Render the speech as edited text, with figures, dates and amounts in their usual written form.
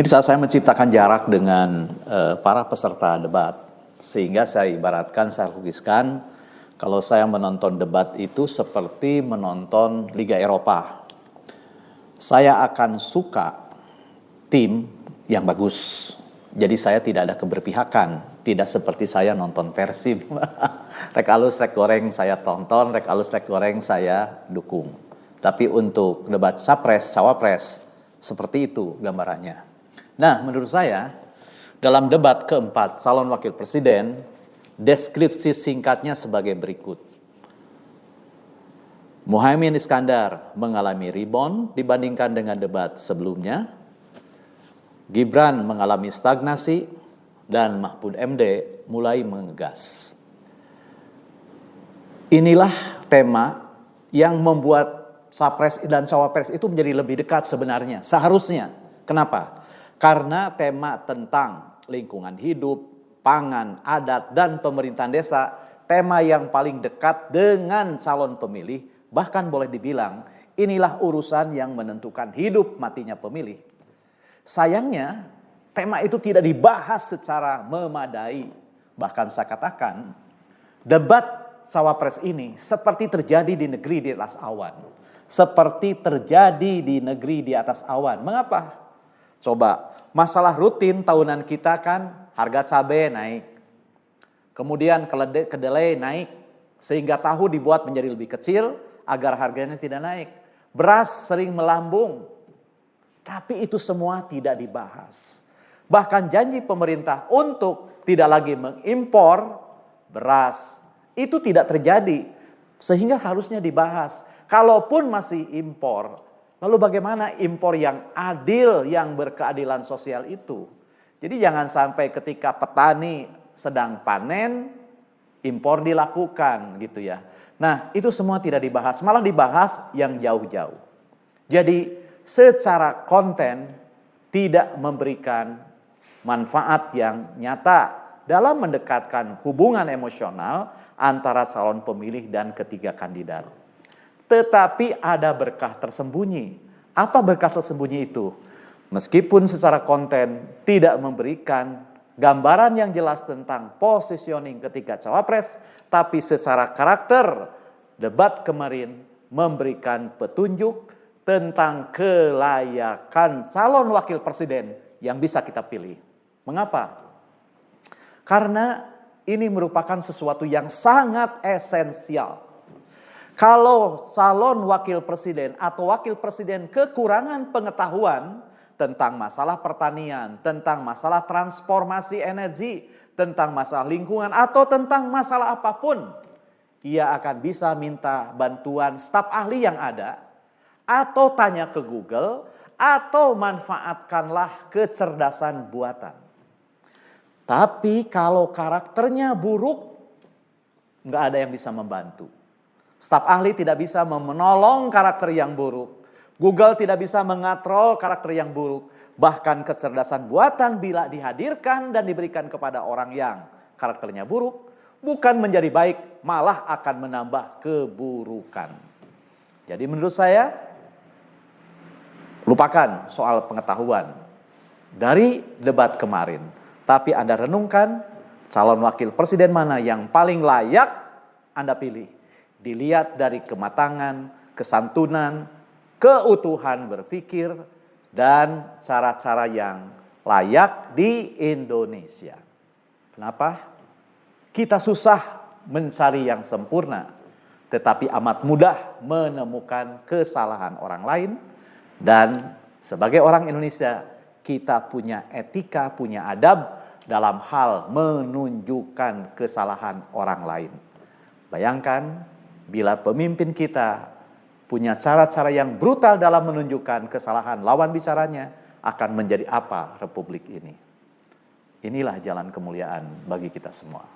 Pemirsa, saya menciptakan jarak dengan para peserta debat, sehingga saya ibaratkan, saya lukiskan, kalau saya menonton debat itu seperti menonton Liga Eropa. Saya akan suka tim yang bagus, jadi saya tidak ada keberpihakan, tidak seperti saya nonton Persib. Rek alus, rek goreng saya tonton, rek alus, rek goreng saya dukung. Tapi untuk debat capres, cawapres, seperti itu gambarannya. Nah, menurut saya, dalam debat keempat calon wakil presiden, deskripsi singkatnya sebagai berikut. Muhaimin Iskandar mengalami rebound dibandingkan dengan debat sebelumnya. Gibran mengalami stagnasi dan Mahfud MD mulai mengegas. Inilah tema yang membuat Capres dan Cawapres itu menjadi lebih dekat sebenarnya, seharusnya. Kenapa? Karena tema tentang lingkungan hidup, pangan, adat, dan pemerintahan desa, tema yang paling dekat dengan calon pemilih, bahkan boleh dibilang inilah urusan yang menentukan hidup matinya pemilih. Sayangnya, tema itu tidak dibahas secara memadai. Bahkan saya katakan, debat Cawapres ini seperti terjadi di negeri di atas awan. Seperti terjadi di negeri di atas awan. Mengapa? Coba, masalah rutin tahunan kita kan harga cabai naik. Kemudian kedelai naik. Sehingga tahu dibuat menjadi lebih kecil agar harganya tidak naik. Beras sering melambung. Tapi itu semua tidak dibahas. Bahkan janji pemerintah untuk tidak lagi mengimpor beras. Itu tidak terjadi. Sehingga harusnya dibahas. Kalaupun masih impor, lalu bagaimana impor yang adil, yang berkeadilan sosial itu? Jadi jangan sampai ketika petani sedang panen, impor dilakukan gitu ya. Nah, itu semua tidak dibahas, malah dibahas yang jauh-jauh. Jadi secara konten tidak memberikan manfaat yang nyata dalam mendekatkan hubungan emosional antara calon pemilih dan ketiga kandidat. Tetapi ada berkah tersembunyi. Apa berkah tersembunyi itu? Meskipun secara konten tidak memberikan gambaran yang jelas tentang positioning ketika cawapres, tapi secara karakter debat kemarin memberikan petunjuk tentang kelayakan calon wakil presiden yang bisa kita pilih. Mengapa? Karena ini merupakan sesuatu yang sangat esensial. Kalau calon wakil presiden atau wakil presiden kekurangan pengetahuan tentang masalah pertanian, tentang masalah transformasi energi, tentang masalah lingkungan, atau tentang masalah apapun, ia akan bisa minta bantuan staf ahli yang ada, atau tanya ke Google, atau manfaatkanlah kecerdasan buatan. Tapi kalau karakternya buruk, nggak ada yang bisa membantu. Staf ahli tidak bisa menolong karakter yang buruk. Google tidak bisa mengatrol karakter yang buruk. Bahkan kecerdasan buatan bila dihadirkan dan diberikan kepada orang yang karakternya buruk, bukan menjadi baik, malah akan menambah keburukan. Jadi menurut saya, lupakan soal pengetahuan dari debat kemarin. Tapi Anda renungkan calon wakil presiden mana yang paling layak Anda pilih. Dilihat dari kematangan, kesantunan, keutuhan berpikir, dan cara-cara yang layak di Indonesia. Kenapa? Kita susah mencari yang sempurna, tetapi amat mudah menemukan kesalahan orang lain. Dan sebagai orang Indonesia, kita punya etika, punya adab dalam hal menunjukkan kesalahan orang lain. Bayangkan, bila pemimpin kita punya cara-cara yang brutal dalam menunjukkan kesalahan lawan bicaranya, akan menjadi apa republik ini? Inilah jalan kemuliaan bagi kita semua.